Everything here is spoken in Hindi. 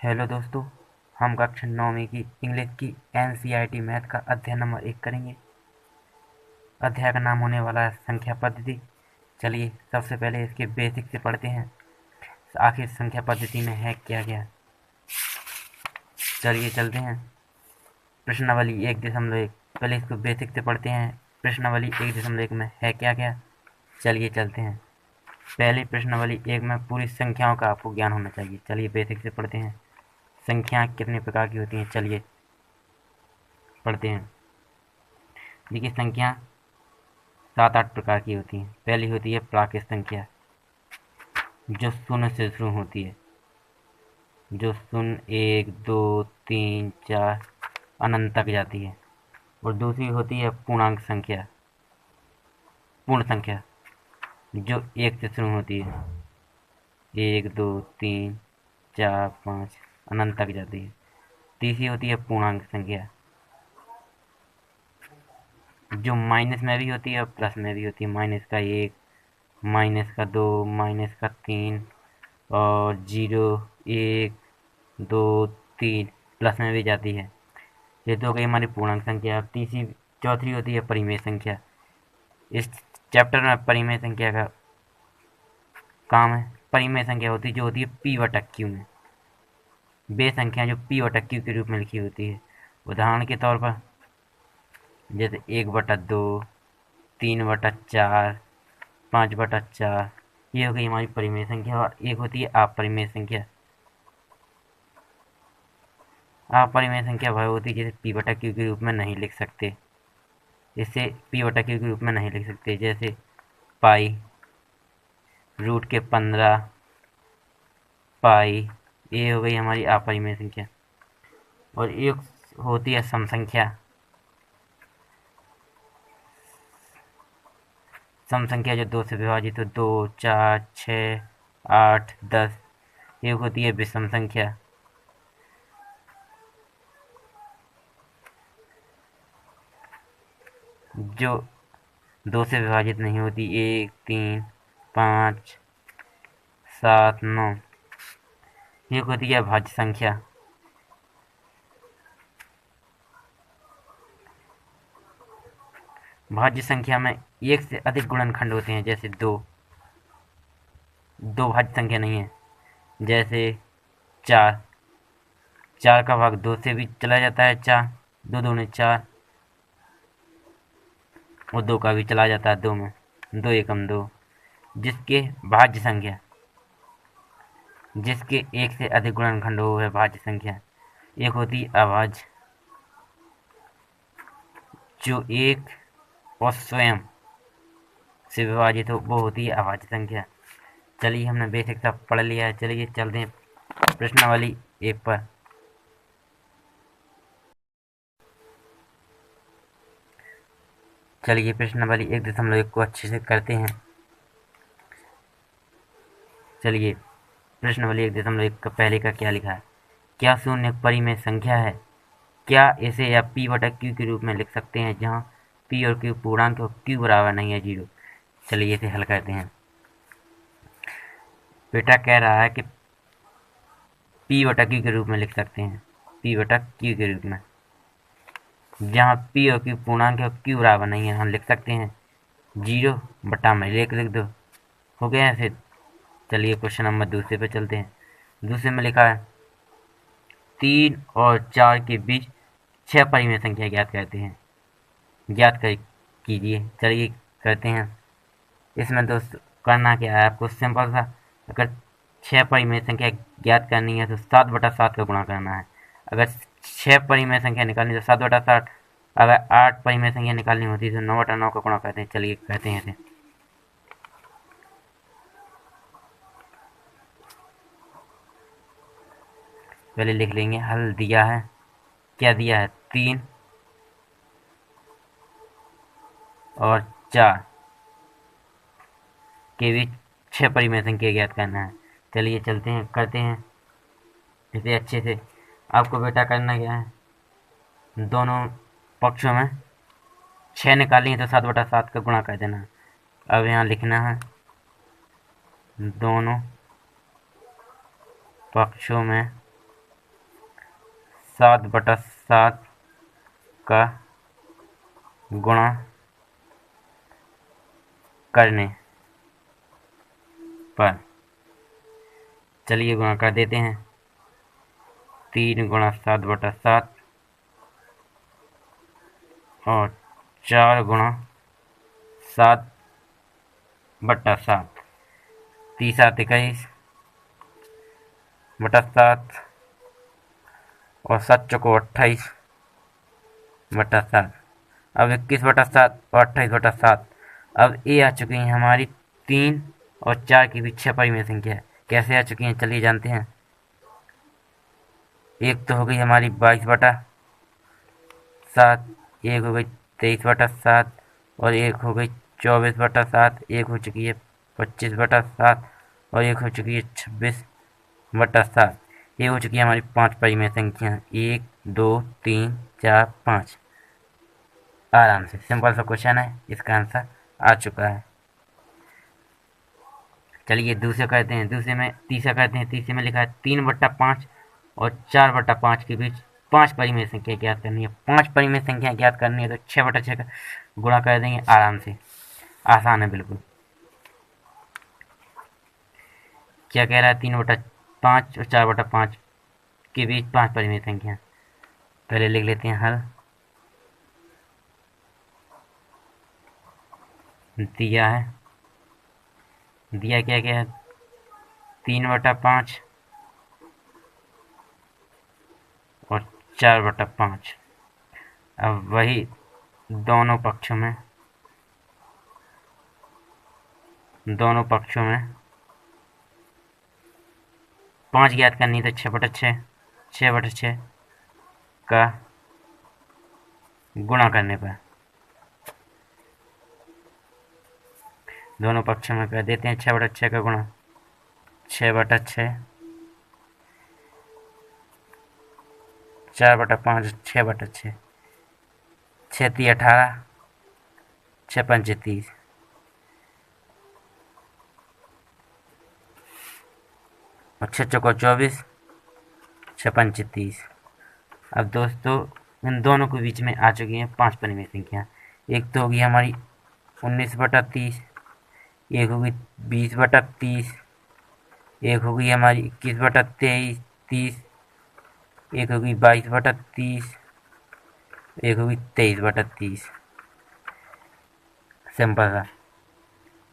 हेलो दोस्तों, हम कक्षा 9वीं की इंग्लिश की एनसीईआरटी मैथ का अध्याय नंबर 1 करेंगे। अध्याय का नाम होने वाला है संख्या पद्धति। चलिए सबसे पहले इसके बेसिक से पढ़ते हैं, आखिर संख्या पद्धति में है क्या क्या। चलिए चलते हैं। प्रश्नावली 1.1, पहले इसको बेसिक से पढ़ते हैं। प्रश्नावली 1.1 में है क्या क्या। चलिए चलते हैं। पहली प्रश्नावली 1 में पूरी संख्याओं का आपको ज्ञान होना चाहिए। चलिए बेसिक से पढ़ते हैं। संख्याएं कितने प्रकार की होती हैं, चलिए पढ़ते हैं। देखिए संख्या 7-8 प्रकार की होती हैं। पहली होती है प्राकृत संख्या, जो शून्य से शुरू होती है, जो शून्य 1 2 3 4 अनंत तक जाती है। और दूसरी होती है पूर्णांक संख्या, पूर्ण संख्या, जो 1 से शुरू होती है, 1 2 3 4 5 अनंत तक जाती है। तीसरी होती है पूर्णांक संख्या, जो माइनस में भी होती है और प्लस में भी होती है। माइनस का 1, माइनस का 2, माइनस का 3 और 0 1 2 3 प्लस में भी जाती है। ये तो हो गई हमारी पूर्णांक संख्या। अब चौथी होती है परिमेय संख्या। इस चैप्टर में परिमेय संख्या का काम है। परिमेय संख्या होती है जो होती है पी बटा क्यू में, वे संख्या जो पी बटा क्यू के रूप में लिखी होती है। उदाहरण के तौर पर जैसे 1/2, 3/4, 5/4, ये हो गई हमारी परिमेय संख्या। और एक होती है अपरिमेय संख्या। अपरिमेय संख्या वह होती है जिसे पी बटा क्यू के रूप में नहीं लिख सकते। इसे पी बटा क्यू के रूप में नहीं लिख सकते, जैसे पाई, √15, पाई, ये हो गई हमारी अपरिमेय संख्या। और एक होती है सम संख्या। सम संख्या जो 2 से विभाजित हो, 2 4 6 8 10। एक होती है विषम संख्या, जो 2 से विभाजित नहीं होती, 1 3 5 7 9। एक होती है भाज्य संख्या, भाज्य संख्या में एक से अधिक गुणनखंड होते हैं, जैसे दो भाज्य संख्या नहीं है। जैसे 4, 4 का भाग 2 से भी चला जाता है, 4 2 दूनी 4, और 2 का भी चला जाता है 2 में, 2 एकम 2। जिसके भाज्य संख्या, जिसके एक से अधिक गुणनखंड हो है भाज्य संख्या। एक होती है अभाज्य, जो एक और स्वयं से विभाजित हो, वो होती है अभाज्य संख्या। चलिए हमने बेसिक सब पढ़ लिया है। चलिए चलते हैं प्रश्नावली 1 पर। चलिए प्रश्नावली 1.1 को अच्छे से करते हैं। चलिए प्रश्नावली 1.1 का पहले का क्या लिखा है। क्या शून्य एक परिमेय संख्या है? क्या इसे या पी बटा क्यू के रूप में लिख सकते हैं, जहाँ पी और क्यू पूर्णांक और क्यू बराबर नहीं है 0। चलिए इसे हल करते हैं। बेटा कह रहा है कि पी बटा क्यू के रूप में लिख सकते हैं, पी बटा क्यू के रूप में, जहाँ पी और क्यू पूर्णांक है और क्यू बराबर नहीं है। हम लिख सकते हैं 0 बटा में लिख दो, हो गया है फिर। चलिए क्वेश्चन नंबर दूसरे पे चलते हैं। दूसरे में लिखा है 3 और 4 के बीच 6 परिमेय संख्या ज्ञात करते हैं। ज्ञात कर कीजिए। चलिए करते हैं। इसमें दोस्त करना क्या है आपको, सिंपल सा। अगर 6 परिमेय संख्या ज्ञात करनी है तो 7/7 का गुणा करना है। अगर 6 परिमेय संख्या निकालनी तो 7/7। अगर 8 परिमेय संख्या निकालनी होती है तो 9/9 का गुणा करते हैं। चलिए कहते हैं इसे। पहले लिख लेंगे हल दिया है। क्या दिया है, 3 और 4 के बीच 6 परिमेय संख्या ज्ञात करना है। चलिए चलते हैं, करते हैं इसे अच्छे से। आपको बेटा करना क्या है, दोनों पक्षों में 6 निकालनी है तो 7/7 का गुणा कर देना। अब यहाँ लिखना है दोनों पक्षों में 7/7 का गुणा करने पर, चलिए गुणा कर देते हैं। 3 गुणा 7/7 और 4 गुणा 7/7, 30×7 और 7×28/7। अब 21/7 और 28/7। अब ये आ चुकी हैं हमारी 3 और 4 के बीच 6 परिमेय संख्या। कैसे आ चुकी हैं चलिए जानते हैं। एक तो हो गई हमारी 22/7, एक हो गई 23/7 और एक हो गई 24/7, एक हो चुकी है 25/7 और एक हो चुकी है 26/7। ये हो चुकी है हमारी 5 परिमेय संख्या। 1 2 3 4 5। आराम से सिंपल सा क्वेश्चन है, इसका आंसर आ चुका है। चलिए दूसरे करते हैं। दूसरे में तीसरा करते हैं। तीसरे में लिखा है 3/5 और 4/5 के बीच 5 परिमेय संख्या ज्ञात करनी है। 5 परिमेय संख्या ज्ञात करनी है तो 6/6 का गुणा कर देंगे आराम से। आसान है बिल्कुल। क्या कह रहा है? 3/5 और 4/5 के बीच 5 परिमेय संख्या। पहले लिख लेते हैं हल। दिया है, दिया क्या क्या है? 3/5 और 4/5। अब वही दोनों पक्षों में 5 ज्ञात करनी है तो 6/6 का गुणा करने पर दोनों पक्षों में कर देते हैं 6/6 का गुणा। 6/6, 4/5, 6/6, 6×3 = 18, 6×5 = 30 और 6×4 = 24, 6×5 = 30। अब दोस्तों इन दोनों के बीच में आ चुकी हैं 5 परिमेय संख्या। एक तो होगी हमारी 19/30, एक होगी 20/30, एक होगी हमारी 21/23, एक होगी 22/30, एक होगी 23/30। सिंपल सा